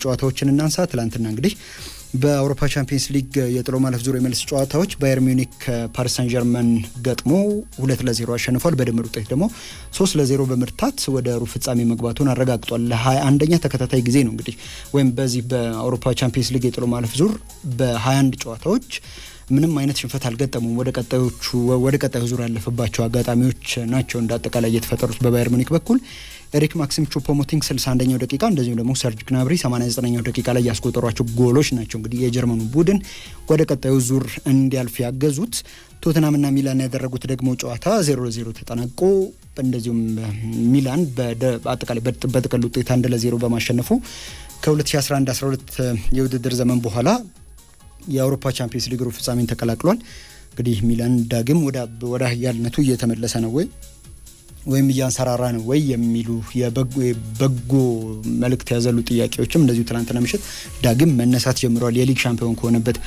ጨዋታዎችን እናንሳ። ትላንትና እንግዲህ በአውሮፓ ቻምፒየንስ ሊግ የጥሎ ማለፍ ዙር የመልስ ጨዋታዎች ባየር ሚዩኒክ ፓሪስ ሳን ጀርመን ገጥሞ 2-0 አሸንፏል። በድምር ውጤት ደግሞ 3-0 በመርታት ወደ ሩብ ፍጻሜ መግባቱን አረጋግጧል። ለ21ኛ ተከታታይ ጊዜ ነው እንግዲህ ወይም በዚህ በአውሮፓ ቻምፒየንስ ሊግ የጥሎ ማለፍ ዙር በ21 ጨዋታዎች ምንም አይነት ሽንፈት አልገጠሙም። ወደ ቀጣዩ ዙር ያለፈባቸው አጋጣሚዎች ናቸው እንዳጠቃላይ የተፈጠሩት በባየር ሙኒክ በኩል። ኤሪክ ማክሲም ቹፖሞቲንግ 61ኛው ደቂቃ እንደዚሁም ደግሞ ሰርጅ ግናብሪ 89ኛው ደቂቃ ላይ ያስቆጠሯቸው ጎሎች ናቸው እንግዲህ የጀርመኑ ቡድን ወደ ቀጣዩ ዙር እንዲያልፍ ያገዙት። ቶተናምና ሚላን ያደረጉት ደግሞ ጨዋታ 0-0 ተጠናቆ እንደዚሁም ሚላን በአጠቃላይ በጥቅል ውጤት 1-0 በማሸነፉ ከ2011-12 የውድድር ዘመን በኋላ የአውሮፓ ቻምፒየንስ ሊግ ሩብ ፍጻሜን ተቀላቅሏል። እንግዲህ ሚላን ዳግም ወደ ኃያልነቱ እየተመለሰ ነው ወይም እያንሰራራ ነው ወይ የሚሉ የበጎ መልእክት ያዘሉ ጥያቄዎችም እንደዚሁ ትናንትና ምሽት ዳግም መነሳት ጀምረዋል። የሊግ ሻምፒዮን ከሆነበት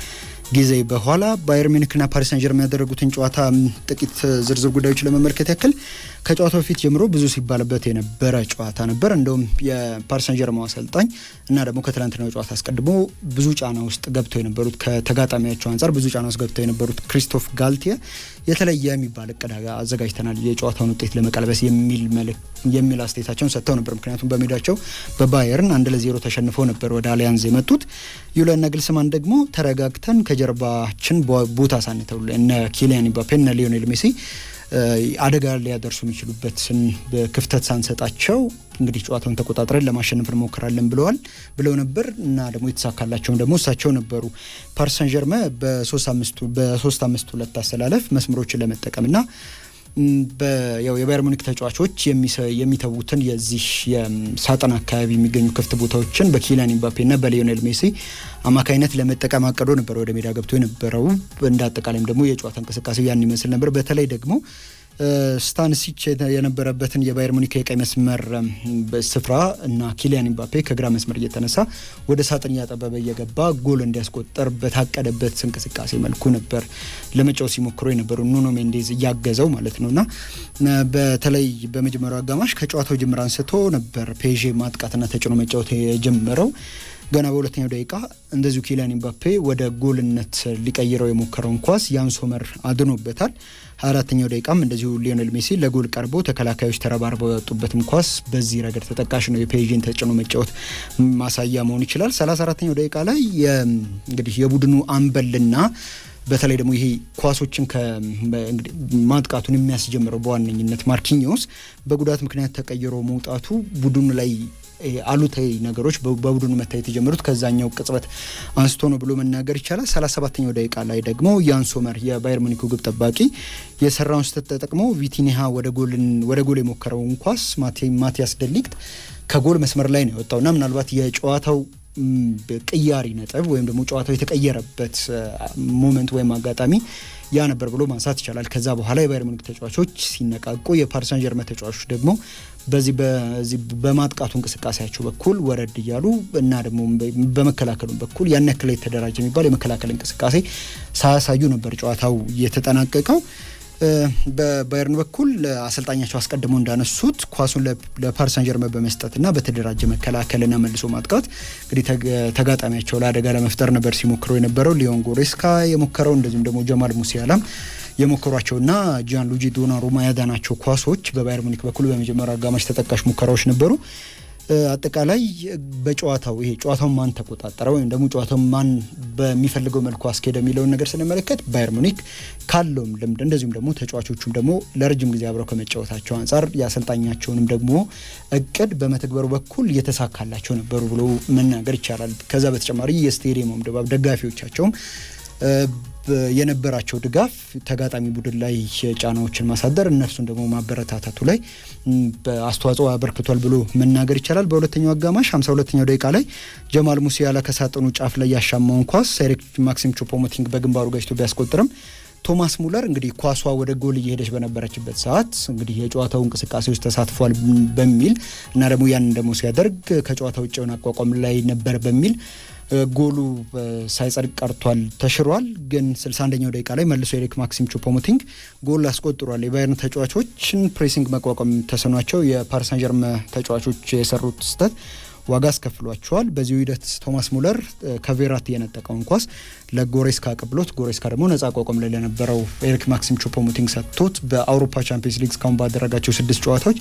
ጊዜ በኋላ ባየር ሚዩኒክና ፓሪስ ሳን ጀርመን ያደረጉትን ጨዋታ ጥቂት ዝርዝር ጉዳዮች ለመመልከት ያክል ከጨዋታው በፊት ጀምሮ ብዙ ሲባልበት የነበረ ጨዋታ ነበር። እንደውም የፓሪስ ሳን ጀርመን አሰልጣኝ እና ደግሞ ከትላንትናው ጨዋታ አስቀድሞ ብዙ ጫና ውስጥ ገብተው የነበሩት ከተጋጣሚያቸው አንጻር ብዙ ጫና ውስጥ ገብተው የነበሩት ክሪስቶፍ ጋልቲየ የተለየ የሚባል እቅድ አዘጋጅተናል የጨዋታውን ውጤት ለመቀልበስ የሚል አስተያየታቸውን ሰጥተው ነበር። ምክንያቱም በሜዳቸው በባየርን 1-0 ተሸንፈው ነበር ወደ አሊያንዝ የመጡት። ዩሊያን ናግልስማን ደግሞ ተረጋግተን ከጀርባችን ቦታ ሳንተው እነ ኪሊያን ምባፔ እና ሊዮኔል ሜሲ አደጋ ሊያደርሱ የሚችሉበትን ክፍተት ሳንሰጣቸው እንግዲህ ጨዋታውን ተቆጣጥረን ለማሸነፍ እንሞክራለን ብለው ነበር እና ደግሞ የተሳካላቸው ደግሞ እሳቸው ነበሩ። ፓሪስ ሳን ጀርመን በ3-5-2 አሰላለፍ መስመሮችን ለመጠቀምና የባየር ሙኒክ ተጫዋቾች የሚተዉትን የዚህ የሳጥን አካባቢ የሚገኙ ክፍት ቦታዎችን በኪሊያን ምባፔ እና በሊዮኔል ሜሲ አማካይነት ለመጠቀም አቅዶ ነበር ወደ ሜዳ ገብቶ የነበረው። እንዳጠቃላይም ደግሞ የጨዋታ እንቅስቃሴ ያን ይመስል ነበር። በተለይ ደግሞ ስታንሲች የነበረበትን የባየር ሙኒክ የቀይ መስመር ስፍራ እና ኪሊያን ምባፔ ከግራ መስመር እየተነሳ ወደ ሳጥን እያጠበበ እየገባ ጎል እንዲያስቆጠር በታቀደበት እንቅስቃሴ መልኩ ነበር ለመጫወት ሲሞክሩ የነበሩ ኑኖ ሜንዴዝ እያገዘው ማለት ነውና በተለይ በመጀመሪያው አጋማሽ ከጨዋታው ጅምር አንስቶ ነበር ፔዤ ማጥቃትና ተጭኖ መጫወት የጀመረው። ገና በሁለተኛው ደቂቃ እንደዚሁ ኪሊያን ምባፔ ወደ ጎልነት ሊቀይረው የሞከረውን ኳስ ያን ሶመር አድኖበታል። 24ኛው ደቂቃም እንደዚሁ ሊዮኔል ሜሲ ለጎል ቀርቦ ተከላካዮች ተረባርበው ያወጡበትም ኳስ በዚህ ረገድ ተጠቃሽ ነው። የፔዥን ተጭኖ መጫወት ማሳያ መሆን ይችላል። 34ኛው ደቂቃ ላይ እንግዲህ የቡድኑ አምበልና በተለይ ደግሞ ይሄ ኳሶችን ማጥቃቱን የሚያስጀምረው በዋነኝነት ማርኪኒዮስ በጉዳት ምክንያት ተቀይሮ መውጣቱ ቡድኑ ላይ አሉታዊ ነገሮች በቡድኑ መታየት የጀመሩት ከዛኛው ቅጽበት አንስቶ ነው ብሎ መናገር ይቻላል። 37ኛው ደቂቃ ላይ ደግሞ ያን ሶመር የባየር ሙኒክ ግብ ጠባቂ የሰራውን ስህተት ተጠቅሞ ቪቲኒሃ ወደ ጎል የሞከረውን ኳስ ማቲያስ ደሊክት ከጎል መስመር ላይ ነው የወጣውና ምናልባት የጨዋታው ቅያሪ ነጥብ ወይም ደግሞ ጨዋታው የተቀየረበት ሞመንት ወይም አጋጣሚ ያ ነበር ብሎ ማንሳት ይቻላል። ከዛ በኋላ የባየር ሙኒክ ተጫዋቾች ሲነቃቁ የፓሪስ ሳን ጀርመን ተጫዋቾች ደግሞ በዚህ በማጥቃቱ እንቅስቃሴያቸው በኩል ወረድ እያሉ እና ደግሞ በመከላከሉ በኩል ያን ያክል የተደራጀ የሚባል የመከላከል እንቅስቃሴ ሳያሳዩ ነበር ጨዋታው የተጠናቀቀው። በባየርን በኩል አሰልጣኛቸው አስቀድሞ እንዳነሱት ኳሱን ለፓሪስ ሳን ጀርመን በመስጠትና በተደራጀ መከላከልና መልሶ ማጥቃት እንግዲህ ተጋጣሚያቸው ለአደጋ ለመፍጠር ነበር ሲሞክሩ የነበረው። ሊዮን ጎሬስካ የሞከረው እንደዚሁም ደግሞ ጀማል ሙሲያላም የሞከሯቸውና ጂያንሉጂ ዶናሩማ ያዳናቸው ኳሶች በባየር ሙኒክ በኩል በመጀመሪያው አጋማሽ ተጠቃሽ ሙከራዎች ነበሩ። አጠቃላይ በጨዋታው ጨዋታውን ማን ተቆጣጠረው ወይም ደግሞ ጨዋታው ማን በሚፈልገው መልኩ አስኬደ የሚለውን ነገር ስንመለከት ባየር ሙኒክ ካለውም ልምድ እንደዚሁም ደግሞ ተጫዋቾቹም ደግሞ ለረጅም ጊዜ አብረው ከመጫወታቸው አንጻር ያሰልጣኛቸውንም ደግሞ እቅድ በመተግበሩ በኩል የተሳካላቸው ነበሩ ብሎ መናገር ይቻላል። ከዛ በተጨማሪ የስቴዲየሙም ድባብ ደጋፊዎቻቸውም የነበራቸው ድጋፍ ተጋጣሚ ቡድን ላይ ጫናዎችን ማሳደር እነርሱን ደግሞ ማበረታታቱ ላይ አስተዋጽኦ አበርክቷል ብሎ መናገር ይቻላል። በሁለተኛው አጋማሽ 52ኛው ደቂቃ ላይ ጀማል ሙሲያላ ከሳጥኑ ጫፍ ላይ ያሻማውን ኳስ ኤሪክ ማክሲም ቹፖሞቲንግ በግንባሩ ገጭቶ ቢያስቆጥርም ቶማስ ሙለር እንግዲህ ኳሷ ወደ ጎል እየሄደች በነበረችበት ሰዓት እንግዲህ የጨዋታው እንቅስቃሴ ውስጥ ተሳትፏል በሚል እና ደግሞ ያን ደግሞ ሲያደርግ ከጨዋታው ውጭ የሆነ አቋቋም ላይ ነበር በሚል ጎሉ ሳይጸድቅ ቀርቷል፣ ተሽሯል። ግን 61ኛው ደቂቃ ላይ መልሶ ኤሪክ ማክሲም ቹፖሞቲንግ ጎል አስቆጥሯል። የባየርን ተጫዋቾችን ፕሬሲንግ መቋቋም ተሰኗቸው የፓሪስ ሳን ጀርመን ተጫዋቾች የሰሩት ስህተት ዋጋ አስከፍሏቸዋል። በዚህ ሂደት ቶማስ ሙለር ከቬራቲ የነጠቀውን ኳስ ለጎሬስካ አቀብሎት ጎሬስካ ደግሞ ነጻ አቋቋም ላይ ለነበረው ኤሪክ ማክሲም ቹፖሞቲንግ ሰጥቶት በአውሮፓ ቻምፒየንስ ሊግ እስካሁን ባደረጋቸው 6 ጨዋታዎች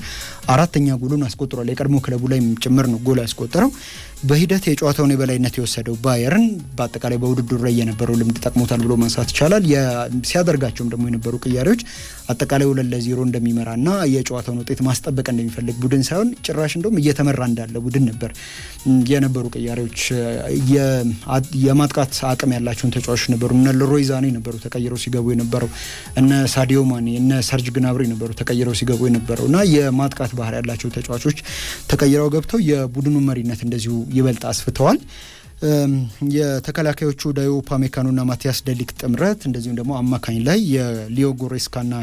አራተኛ ጎሉን አስቆጥሯል። የቀድሞ ክለቡ ላይ ጭምር ነው ጎል ያስቆጠረው። በሂደት የጨዋታውን የበላይነት የወሰደው ባየርን በአጠቃላይ በውድድሩ ላይ የነበረው ልምድ ጠቅሞታል ብሎ ማንሳት ይቻላል። ሲያደርጋቸውም ደግሞ የነበሩ ቅያሬዎች አጠቃላይ 2-0 እንደሚመራና የጨዋታውን ውጤት ማስጠበቅ እንደሚፈልግ ቡድን ሳይሆን ጭራሽ እንደውም እየተመራ እንዳለ ቡድን ነበር የነበሩ ቅያሬዎች። የማጥቃት አቅም ያላቸውን ተጫዋቾች ነበሩ። እነ ሌሮይ ዛኔ ነበሩ ተቀይረው ሲገቡ የነበረው፣ እነ ሳዲዮ ማኔ፣ እነ ሰርጅ ግናብሪ ነበሩ ተቀይረው ሲገቡ የነበረውና የማጥቃት ባህር ያላቸው ተጫዋቾች ተቀይረው ገብተው የቡድኑ መሪነት እንደዚሁ ይበልጥ አስፍተዋል። የተከላካዮቹ ዳዮ ፓሜካኖና ማቲያስ ደሊክ ጥምረት እንደዚሁም ደግሞ አማካኝ ላይ የሊዮ ጎሬስካና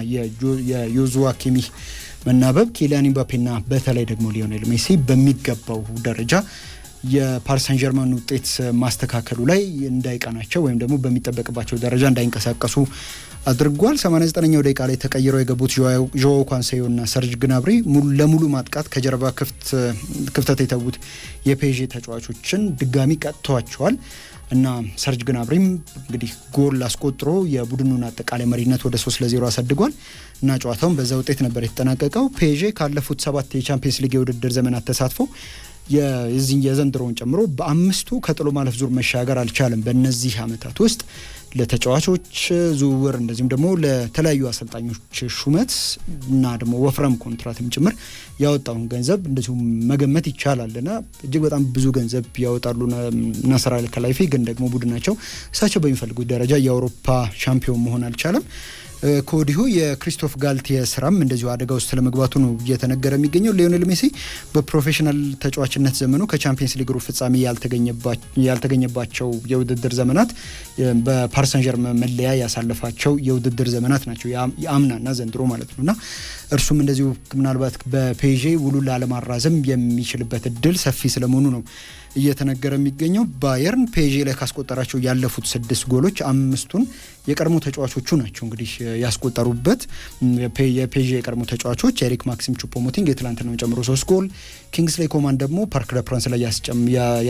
የዮዙዋ ኪሚህ መናበብ ኪሊያን ኢምባፔና በተለይ ደግሞ ሊዮኔል ሜሲ በሚገባው ደረጃ የፓሪስ ሳን ጀርማን ውጤት ማስተካከሉ ላይ እንዳይቀናቸው ወይም ደግሞ በሚጠበቅባቸው ደረጃ እንዳይንቀሳቀሱ አድርጓል። 89ኛው ደቂቃ ላይ ተቀይረው የገቡት ጆዋው ካንሴዮና ሰርጅ ግናብሪ ሙሉ ለሙሉ ማጥቃት ከጀርባ ክፍተት የተዉት የፔዤ ተጫዋቾችን ድጋሚ ቀጥተዋቸዋል እና ሰርጅ ግናብሪም እንግዲህ ጎል አስቆጥሮ የቡድኑን አጠቃላይ መሪነት ወደ 3-0 አሳድጓል እና ጨዋታውን በዛ ውጤት ነበር የተጠናቀቀው። ፔዤ ካለፉት 7 የቻምፒየንስ ሊግ የውድድር ዘመናት ተሳትፎ የዘንድሮውን ጨምሮ በአምስቱ ከጥሎ ማለፍ ዙር መሻገር አልቻለም። በእነዚህ ዓመታት ውስጥ ለተጫዋቾች ዝውውር እንደዚሁም ደግሞ ለተለያዩ አሰልጣኞች ሹመት እና ደግሞ ወፍረም ኮንትራትም ጭምር ያወጣውን ገንዘብ እንደዚሁም መገመት ይቻላልና እጅግ በጣም ብዙ ገንዘብ ያወጣሉ። ናስር አል ከላይፊ ግን ደግሞ ቡድናቸው እሳቸው በሚፈልጉት ደረጃ የአውሮፓ ሻምፒዮን መሆን አልቻለም። ከወዲሁ የክሪስቶፍ ጋልቲየ ስራም እንደዚሁ አደጋ ውስጥ ለመግባቱ ነው እየተነገረ የሚገኘው። ሊዮኔል ሜሲ በፕሮፌሽናል ተጫዋችነት ዘመኑ ከቻምፒየንስ ሊግ ሩብ ፍጻሜ ያልተገኘባቸው የውድድር ዘመናት በፓሪስ ሳን ጀርመን መለያ ያሳለፋቸው የውድድር ዘመናት ናቸው፣ የአምናና ዘንድሮ ማለት ነውና እርሱም እንደዚሁ ምናልባት በፔዤ ውሉን ላለማራዘም የሚችልበት እድል ሰፊ ስለመሆኑ ነው እየተነገረ የሚገኘው። ባየርን ፔዤ ላይ ካስቆጠራቸው ያለፉት 6 ጎሎች 5ቱን የቀድሞ ተጫዋቾቹ ናቸው እንግዲህ ያስቆጠሩበት። የፔዤ የቀድሞ ተጫዋቾች ኤሪክ ማክሲም ቹፖሞቲንግ የትላንትናውን ጨምሮ 3 ጎል፣ ኪንግስሌይ ኮማን ደግሞ ፓርክ ደ ፕራንስ ላይ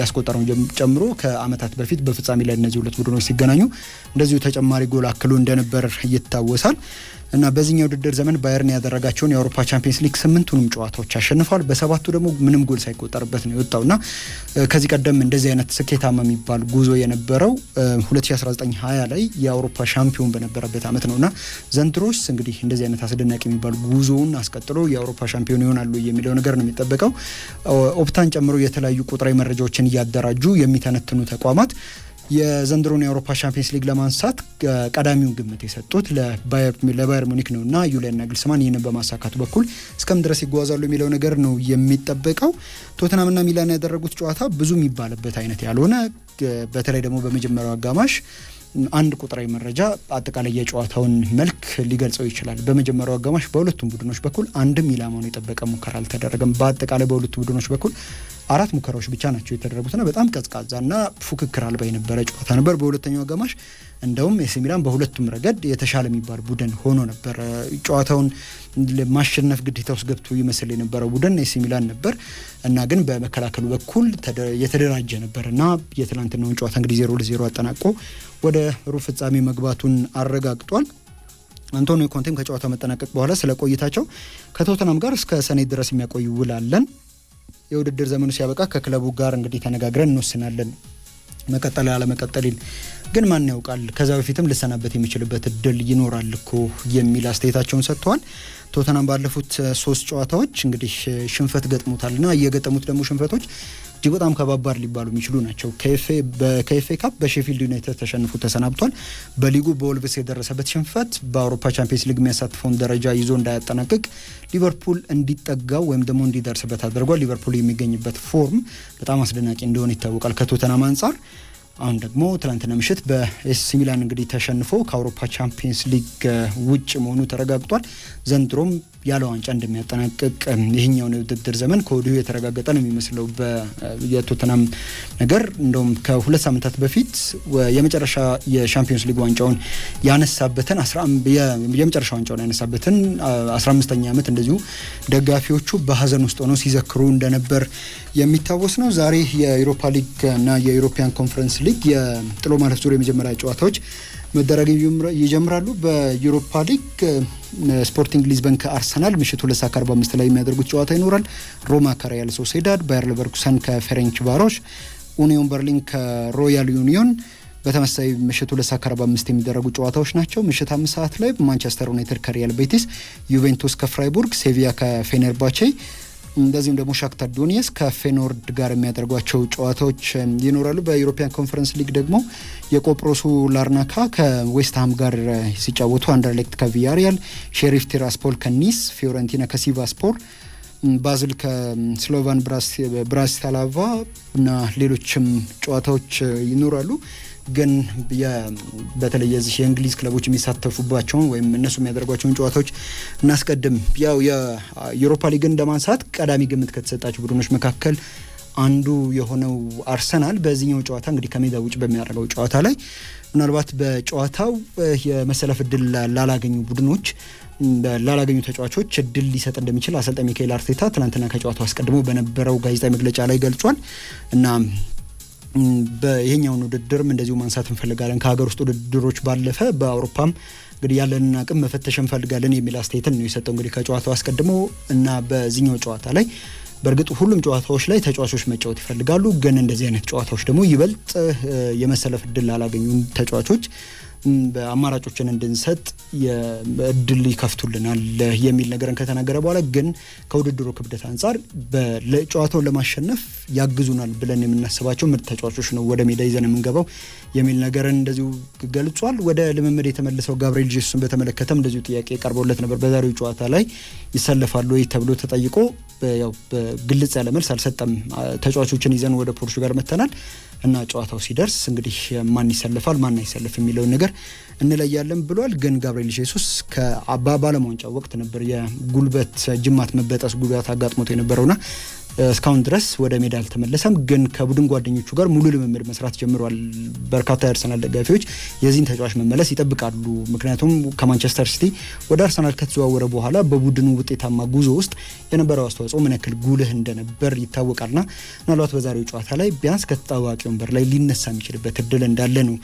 ያስቆጠረውን ጨምሮ ከአመታት በፊት በፍጻሜ ላይ እነዚህ ሁለት ቡድኖች ሲገናኙ እንደዚሁ ተጨማሪ ጎል አክሎ እንደነበር ይታወሳል። እና በዚህኛው ውድድር ዘመን ባየርን ያደረጋቸውን የአውሮፓ ቻምፒየንስ ሊግ 8ቱንም ጨዋታዎች አሸንፏል። በ7ቱ ደግሞ ምንም ጎል ሳይቆጠርበት ነው የወጣውና ከዚህ ቀደም እንደዚህ አይነት ስኬታማ የሚባል ጉዞ የነበረው 2019-20 ላይ የአውሮፓ ሻምፒዮን በነበረበት አመት ነውና ዘንድሮስ እንግዲህ እንደዚህ አይነት አስደናቂ የሚባል ጉዞውን አስቀጥሎ የአውሮፓ ሻምፒዮን ይሆናሉ የሚለው ነገር ነው የሚጠበቀው። ኦፕታን ጨምሮ የተለያዩ ቁጥራዊ መረጃዎችን እያደራጁ የሚተነትኑ ተቋማት የዘንድሮን የአውሮፓ ቻምፒየንስ ሊግ ለማንሳት ቀዳሚውን ግምት የሰጡት ለባየር ሙኒክ ነውና ዩሊያን ናግልስማን ይህንን በማሳካቱ በኩል እስከምን ድረስ ይጓዛሉ የሚለው ነገር ነው የሚጠበቀው። ቶተናምና ሚላን ያደረጉት ጨዋታ ብዙ የሚባልበት አይነት ያልሆነ በተለይ ደግሞ በመጀመሪያው አጋማሽ አንድ ቁጥራዊ መረጃ አጠቃላይ የጨዋታውን መልክ ሊገልጸው ይችላል። በመጀመሪያው አጋማሽ በሁለቱም ቡድኖች በኩል አንድም ኢላማውን የጠበቀ ሙከራ አልተደረገም። በአጠቃላይ በሁለቱ ቡድኖች በኩል 4 ሙከራዎች ብቻ ናቸው የተደረጉትና በጣም ቀዝቃዛና ፉክክር አልባ የነበረ ጨዋታ ነበር። በሁለተኛው አጋማሽ እንደውም ኤሲ ሚላን በሁለቱም ረገድ የተሻለ የሚባል ቡድን ሆኖ ነበር። ጨዋታውን ማሸነፍ ግዴታ ውስጥ ገብቶ ይመስል የነበረው ቡድን ኤሲ ሚላን ነበር እና ግን በመከላከሉ በኩል የተደራጀ ነበርና የትላንትናውን ጨዋታ እንግዲህ 0-0 አጠናቆ ወደ ሩብ ፍጻሜ መግባቱን አረጋግጧል። አንቶኒዮ ኮንቴም ከጨዋታው መጠናቀቅ በኋላ ስለ ቆይታቸው ከቶተናም ጋር እስከ ሰኔ ድረስ የሚያቆይ ውል አለን፣ የውድድር ዘመኑ ሲያበቃ ከክለቡ ጋር እንግዲህ ተነጋግረን እንወስናለን መቀጠል ያለመቀጠልን ግን ማን ያውቃል፣ ከዛ በፊትም ልሰናበት የሚችልበት እድል ይኖራል እኮ የሚል አስተያየታቸውን ሰጥተዋል። ቶተናም ባለፉት 3 ጨዋታዎች እንግዲህ ሽንፈት ገጥሞታልና እየገጠሙት ደግሞ ሽንፈቶች እጅግ በጣም ከባባድ ሊባሉ የሚችሉ ናቸው። በኬኤፍኤ ካፕ በሼፊልድ ዩናይትድ ተሸንፎ ተሰናብቷል። በሊጉ በወልቭስ የደረሰበት ሽንፈት በአውሮፓ ቻምፒየንስ ሊግ የሚያሳትፈውን ደረጃ ይዞ እንዳያጠናቅቅ ሊቨርፑል እንዲጠጋው ወይም ደግሞ እንዲደርስበት አድርጓል። ሊቨርፑል የሚገኝበት ፎርም በጣም አስደናቂ እንደሆነ ይታወቃል ከቶተናም አንጻር። አሁን ደግሞ ትናንትና ምሽት በኤሲ ሚላን እንግዲህ ተሸንፎ ከአውሮፓ ቻምፒየንስ ሊግ ውጭ መሆኑ ተረጋግጧል። ዘንድሮም ያለ ዋንጫ እንደሚያጠናቅቅ ይሄኛው ውድድር ዘመን ከወዲሁ የተረጋገጠ ነው የሚመስለው። የቶተናም ነገር እንደውም ከሁለት ሳምንታት በፊት የመጨረሻ የሻምፒዮንስ ሊግ ዋንጫውን ያነሳበትን የመጨረሻ ዋንጫውን ያነሳበትን 15ኛ ዓመት እንደዚሁ ደጋፊዎቹ በሀዘን ውስጥ ሆነው ሲዘክሩ እንደነበር የሚታወስ ነው። ዛሬ የዩሮፓ ሊግ እና የዩሮፒያን ኮንፈረንስ ሊግ የጥሎ ማለፍ ዙር የመጀመሪያ ጨዋታዎች መደረግ ይጀምራሉ። በዩሮፓ ሊግ ስፖርቲንግ ሊዝበን ከአርሰናል ምሽት 2:45 ላይ የሚያደርጉት ጨዋታ ይኖራል። ሮማ ከሪያል ሶሴዳድ፣ ባየር ሌቨርኩሰን ከፌሬንች ቫሮሽ፣ ኡኒዮን በርሊን ከሮያል ዩኒዮን በተመሳሳይ ምሽት 2:45 የሚደረጉ ጨዋታዎች ናቸው። ምሽት 5 ሰዓት ላይ ማንቸስተር ዩናይትድ ከሪያል ቤቲስ፣ ዩቬንቱስ ከፍራይቡርግ፣ ሴቪያ ከፌኔርባቼ እንደዚሁም ደግሞ ሻክታር ዶኔትስክ ከፌኖርድ ጋር የሚያደርጓቸው ጨዋታዎች ይኖራሉ። በዩሮፒያን ኮንፈረንስ ሊግ ደግሞ የቆጵሮሱ ላርናካ ከዌስትሃም ጋር ሲጫወቱ፣ አንደርሌክት ከቪያሪያል፣ ሼሪፍ ቲራስፖል ከኒስ፣ ፊዮረንቲና ከሲቫስፖር፣ ባዝል ከስሎቫን ብራቲስላቫ እና ሌሎችም ጨዋታዎች ይኖራሉ። ግን በተለይ የዚህ የእንግሊዝ ክለቦች የሚሳተፉባቸውን ወይም እነሱ የሚያደርጓቸውን ጨዋታዎች እናስቀድም። ያው የዩሮፓ ሊግን ለማንሳት ቀዳሚ ግምት ከተሰጣቸው ቡድኖች መካከል አንዱ የሆነው አርሰናል በዚህኛው ጨዋታ እንግዲህ ከሜዳ ውጭ በሚያደርገው ጨዋታ ላይ ምናልባት በጨዋታው የመሰለፍ እድል ላላገኙ ቡድኖች ላላገኙ ተጫዋቾች እድል ሊሰጥ እንደሚችል አሰልጣኝ ሚካኤል አርቴታ ትናንትና ከጨዋታው አስቀድሞ በነበረው ጋዜጣዊ መግለጫ ላይ ገልጿል እና በይሄኛውን ውድድርም እንደዚሁ ማንሳት እንፈልጋለን። ከሀገር ውስጥ ውድድሮች ባለፈ በአውሮፓም እንግዲህ ያለንን አቅም መፈተሽ እንፈልጋለን የሚል አስተያየትን ነው የሰጠው እንግዲህ ከጨዋታው አስቀድሞ እና በዚህኛው ጨዋታ ላይ በእርግጥ ሁሉም ጨዋታዎች ላይ ተጫዋቾች መጫወት ይፈልጋሉ። ግን እንደዚህ አይነት ጨዋታዎች ደግሞ ይበልጥ የመሰለፍ እድል ላላገኙ ተጫዋቾች በአማራጮችን እንድንሰጥ እድል ይከፍቱልናል የሚል ነገርን ከተናገረ በኋላ ግን ከውድድሩ ክብደት አንጻር በጨዋታውን ለማሸነፍ ያግዙናል ብለን የምናስባቸው ምርጥ ተጫዋቾች ነው ወደ ሜዳ ይዘን የምንገባው የሚል ነገርን እንደዚሁ ገልጿል። ወደ ልምምድ የተመለሰው ጋብሪኤል ጄሱስን በተመለከተም እንደዚሁ ጥያቄ ቀርቦለት ነበር። በዛሬው ጨዋታ ላይ ይሰለፋሉ ወይ ተብሎ ተጠይቆ ያው በግልጽ ያለ መልስ አልሰጠም። ተጫዋቾችን ይዘን ወደ ፖርቹጋል መተናል እና ጨዋታው ሲደርስ እንግዲህ ማን ይሰለፋል ማን አይሰለፍ የሚለውን ነገር እንለያለን ብሏል። ግን ጋብሪኤል ጄሱስ በዓለም ዋንጫው ወቅት ነበር የጉልበት ጅማት መበጠስ ጉዳት አጋጥሞት የነበረውና እስካሁን ድረስ ወደ ሜዳ አልተመለሰም። ግን ከቡድን ጓደኞቹ ጋር ሙሉ ልምምድ መስራት ጀምሯል። በርካታ የአርሰናል ደጋፊዎች የዚህን ተጫዋች መመለስ ይጠብቃሉ። ምክንያቱም ከማንቸስተር ሲቲ ወደ አርሰናል ከተዘዋወረ በኋላ በቡድኑ ውጤታማ ጉዞ ውስጥ የነበረው አስተዋጽኦ ምን ያክል ጉልህ እንደነበር ይታወቃልና ምናልባት በዛሬው ጨዋታ ላይ ቢያንስ ከተጣዋቂ ወንበር ላይ ሊነሳ የሚችልበት እድል እንዳለ ነው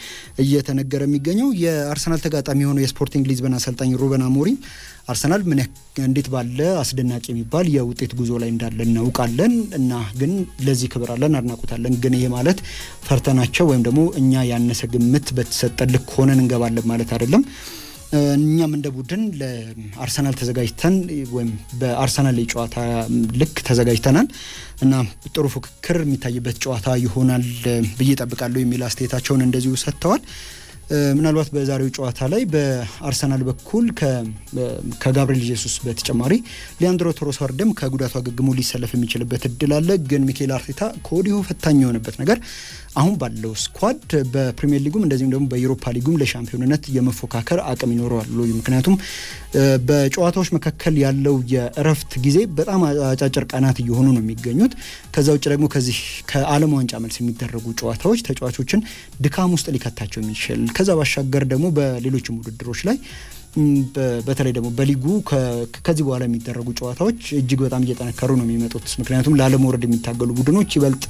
እየተነገረ የሚገኘው። የአርሰናል ተጋጣሚ የሆነው የስፖርቲንግ ሊዝበን አሰልጣኝ ሩበን አሞሪም አርሰናል እንዴት ባለ አስደናቂ የሚባል የውጤት ጉዞ ላይ እንዳለ እናውቃለን እና ግን ለዚህ ክብር አለን አድናቆታለን። ግን ይሄ ማለት ፈርተናቸው ወይም ደግሞ እኛ ያነሰ ግምት በተሰጠን ልክ ሆነን እንገባለን ማለት አይደለም። እኛም እንደ ቡድን ለአርሰናል ተዘጋጅተን ወይም በአርሰናል የጨዋታ ልክ ተዘጋጅተናል እና ጥሩ ፉክክር የሚታይበት ጨዋታ ይሆናል ብዬ እጠብቃለሁ የሚል አስተያየታቸውን እንደዚሁ ሰጥተዋል። ምናልባት በዛሬው ጨዋታ ላይ በአርሰናል በኩል ከጋብሪኤል ጄሱስ በተጨማሪ ሊያንድሮ ትሮሳርድም ከጉዳቱ አገግሞ ሊሰለፍ የሚችልበት እድል አለ። ግን ሚካኤል አርቴታ ከወዲሁ ፈታኝ የሆነበት ነገር አሁን ባለው ስኳድ በፕሪሚየር ሊጉም እንደዚሁም ደግሞ በዩሮፓ ሊጉም ለሻምፒዮንነት የመፎካከር አቅም ይኖረዋል። ምክንያቱም በጨዋታዎች መካከል ያለው የእረፍት ጊዜ በጣም አጫጭር ቀናት እየሆኑ ነው የሚገኙት። ከዛ ውጭ ደግሞ ከዚህ ከዓለም ዋንጫ መልስ የሚደረጉ ጨዋታዎች ተጫዋቾችን ድካም ውስጥ ሊከታቸው የሚችል ከዛ ባሻገር ደግሞ በሌሎችም ውድድሮች ላይ በተለይ ደግሞ በሊጉ ከዚህ በኋላ የሚደረጉ ጨዋታዎች እጅግ በጣም እየጠነከሩ ነው የሚመጡት። ምክንያቱም ላለመውረድ የሚታገሉ ቡድኖች ይበልጥ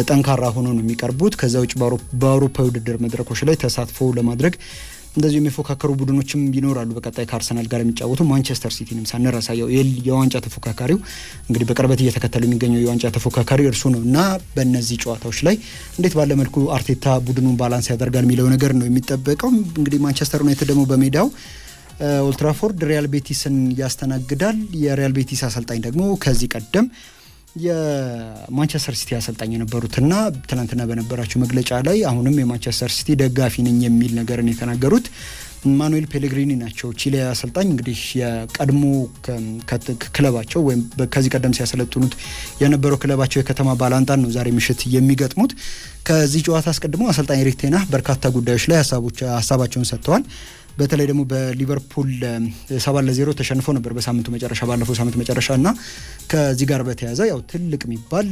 ጠንካራ ሆኖ ነው የሚቀርቡት። ከዛ ውጭ በአውሮፓ ውድድር መድረኮች ላይ ተሳትፎ ለማድረግ እንደዚሁ የሚፎካከሩ ቡድኖችም ይኖራሉ። በቀጣይ ከአርሰናል ጋር የሚጫወቱ ማንቸስተር ሲቲንም ሳንረሳ የዋንጫ ተፎካካሪው እንግዲህ በቅርበት እየተከተሉ የሚገኘው የዋንጫ ተፎካካሪው እርሱ ነው እና በእነዚህ ጨዋታዎች ላይ እንዴት ባለ መልኩ አርቴታ ቡድኑን ባላንስ ያደርጋል የሚለው ነገር ነው የሚጠበቀው። እንግዲህ ማንቸስተር ዩናይትድ ደግሞ በሜዳው ኦልትራፎርድ ሪያል ቤቲስን ያስተናግዳል። የሪያል ቤቲስ አሰልጣኝ ደግሞ ከዚህ ቀደም የማንቸስተር ሲቲ አሰልጣኝ የነበሩትና ትናንትና በነበራቸው መግለጫ ላይ አሁንም የማንቸስተር ሲቲ ደጋፊ ነኝ የሚል ነገርን የተናገሩት ማኑኤል ፔሌግሪኒ ናቸው። ቺሊ አሰልጣኝ እንግዲህ የቀድሞ ክለባቸው ወይም ከዚህ ቀደም ሲያሰለጥኑት የነበረው ክለባቸው የከተማ ባላንጣን ነው ዛሬ ምሽት የሚገጥሙት። ከዚህ ጨዋታ አስቀድሞ አሰልጣኝ ኤሪክ ቴን ሃግ በርካታ ጉዳዮች ላይ ሀሳባቸውን ሰጥተዋል። በተለይ ደግሞ በሊቨርፑል 7-0 ተሸንፎ ነበር በሳምንቱ መጨረሻ ባለፈው ሳምንት መጨረሻ እና ከዚህ ጋር በተያያዘ ያው ትልቅ የሚባል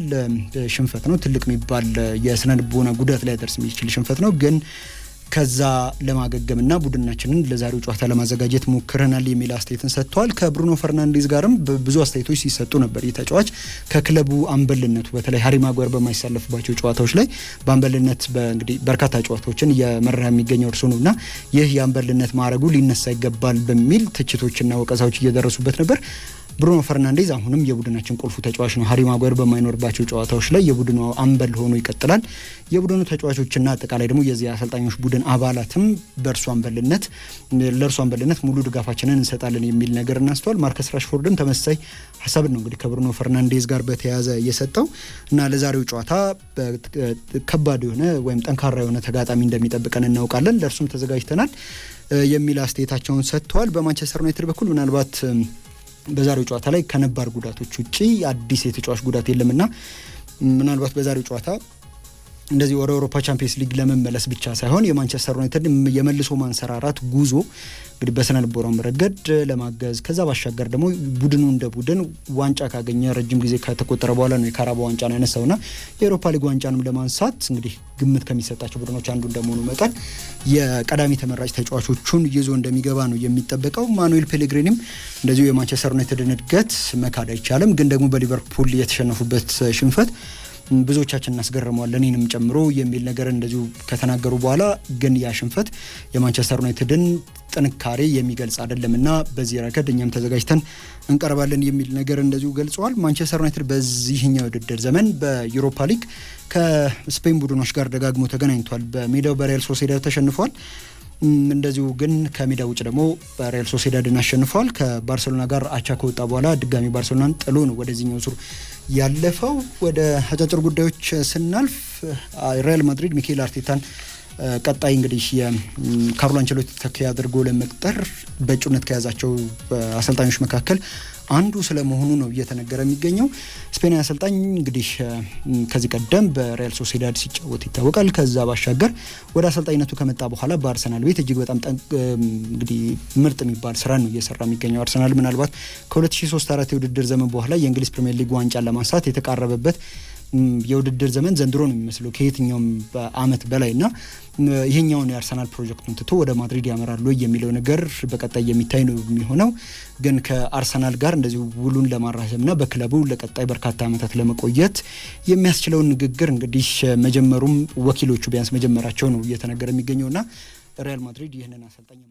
ሽንፈት ነው። ትልቅ የሚባል የስነ ልቦና ጉዳት ላይ ደርስ የሚችል ሽንፈት ነው። ግን ከዛ ለማገገምና ቡድናችንን ለዛሬው ጨዋታ ለማዘጋጀት ሞክረናል የሚል አስተያየትን ሰጥቷል። ከብሩኖ ፈርናንዴዝ ጋርም ብዙ አስተያየቶች ሲሰጡ ነበር። ይህ ተጫዋች ከክለቡ አምበልነቱ በተለይ ሃሪ ማጓየር በማይሳለፍባቸው ጨዋታዎች ላይ በአምበልነት እንግዲህ በርካታ ጨዋታዎችን የመራ የሚገኘው እርሱ ነውና ይህ የአምበልነት ማዕረጉ ሊነሳ ይገባል በሚል ትችቶችና ወቀሳዎች እየደረሱበት ነበር። ብሩኖ ፈርናንዴዝ አሁንም የቡድናችን ቁልፉ ተጫዋች ነው። ሃሪ ማጓየር በማይኖርባቸው ጨዋታዎች ላይ የቡድኑ አምበል ሆኖ ይቀጥላል። የቡድኑ ተጫዋቾችና አጠቃላይ ደግሞ የዚህ አሰልጣኞች ቡድን አባላትም ለእርሱ አምበልነት ሙሉ ድጋፋችንን እንሰጣለን የሚል ነገር እናስተዋል። ማርከስ ራሽፎርድም ተመሳሳይ ሀሳብ ነው እንግዲህ ከብሩኖ ፈርናንዴዝ ጋር በተያያዘ የሰጠው እና ለዛሬው ጨዋታ ከባድ የሆነ ወይም ጠንካራ የሆነ ተጋጣሚ እንደሚጠብቀን እናውቃለን፣ ለእርሱም ተዘጋጅተናል የሚል አስተያየታቸውን ሰጥተዋል። በማንቸስተር ዩናይትድ በኩል ምናልባት በዛሬው ጨዋታ ላይ ከነባር ጉዳቶች ውጪ አዲስ የተጫዋች ጉዳት የለምና ምናልባት በዛሬው ጨዋታ እንደዚህ ወደ አውሮፓ ቻምፒየንስ ሊግ ለመመለስ ብቻ ሳይሆን የማንቸስተር ዩናይትድ የመልሶ ማንሰራራት ጉዞ እንግዲህ በስነ ልቦናው ረገድ ለማገዝ ከዛ ባሻገር ደግሞ ቡድኑ እንደ ቡድን ዋንጫ ካገኘ ረጅም ጊዜ ከተቆጠረ በኋላ ነው የካራባኦ ዋንጫን ያነሳውና የአውሮፓ ሊግ ዋንጫንም ለማንሳት እንግዲህ ግምት ከሚሰጣቸው ቡድኖች አንዱ እንደመሆኑ መጠን የቀዳሚ ተመራጭ ተጫዋቾቹን ይዞ እንደሚገባ ነው የሚጠበቀው። ማኑኤል ፔሌግሪኒም እንደዚሁ የማንቸስተር ዩናይትድን እድገት መካድ አይቻልም፣ ግን ደግሞ በሊቨርፑል የተሸነፉበት ሽንፈት ብዙዎቻችን እናስገርመዋል እኔንም ጨምሮ የሚል ነገር እንደዚሁ ከተናገሩ በኋላ ግን ያ ሽንፈት የማንቸስተር ዩናይትድን ጥንካሬ የሚገልጽ አይደለምና በዚህ ረገድ እኛም ተዘጋጅተን እንቀርባለን የሚል ነገር እንደዚሁ ገልጸዋል። ማንቸስተር ዩናይትድ በዚህኛው ውድድር ዘመን በዩሮፓ ሊግ ከስፔን ቡድኖች ጋር ደጋግሞ ተገናኝቷል። በሜዳው በሪያል ሶሴዳድ ተሸንፏል። እንደዚሁ ግን ከሜዳ ውጭ ደግሞ በሪያል ሶሴዳድን አሸንፏል። ከባርሴሎና ጋር አቻ ከወጣ በኋላ ድጋሚ ባርሴሎናን ጥሎ ነው ወደዚህኛው ዙር ያለፈው። ወደ አጫጭር ጉዳዮች ስናልፍ ሪያል ማድሪድ ሚኬል አርቴታን ቀጣይ እንግዲህ የካርሎ አንቸሎቲ ተኪ አድርጎ ለመቅጠር በእጩነት ከያዛቸው አሰልጣኞች መካከል አንዱ ስለመሆኑ ነው እየተነገረ የሚገኘው። ስፔናዊ አሰልጣኝ እንግዲህ ከዚህ ቀደም በሪያል ሶሴዳድ ሲጫወት ይታወቃል። ከዛ ባሻገር ወደ አሰልጣኝነቱ ከመጣ በኋላ በአርሰናል ቤት እጅግ በጣም እንግዲህ ምርጥ የሚባል ስራ ነው እየሰራ የሚገኘው። አርሰናል ምናልባት ከ2003-4 የውድድር ዘመን በኋላ የእንግሊዝ ፕሪሚየር ሊግ ዋንጫን ለማንሳት የተቃረበበት የውድድር ዘመን ዘንድሮ ነው የሚመስለው ከየትኛውም አመት በላይና ይሄኛውን የአርሰናል ፕሮጀክቱን ትቶ ወደ ማድሪድ ያመራሉ የሚለው ነገር በቀጣይ የሚታይ ነው የሚሆነው። ግን ከአርሰናል ጋር እንደዚሁ ውሉን ለማራዘምና በክለቡ ለቀጣይ በርካታ አመታት ለመቆየት የሚያስችለውን ንግግር እንግዲህ መጀመሩም ወኪሎቹ ቢያንስ መጀመራቸው ነው እየተነገረ የሚገኘውና ሪያል ማድሪድ ይህንን አሰልጣኝ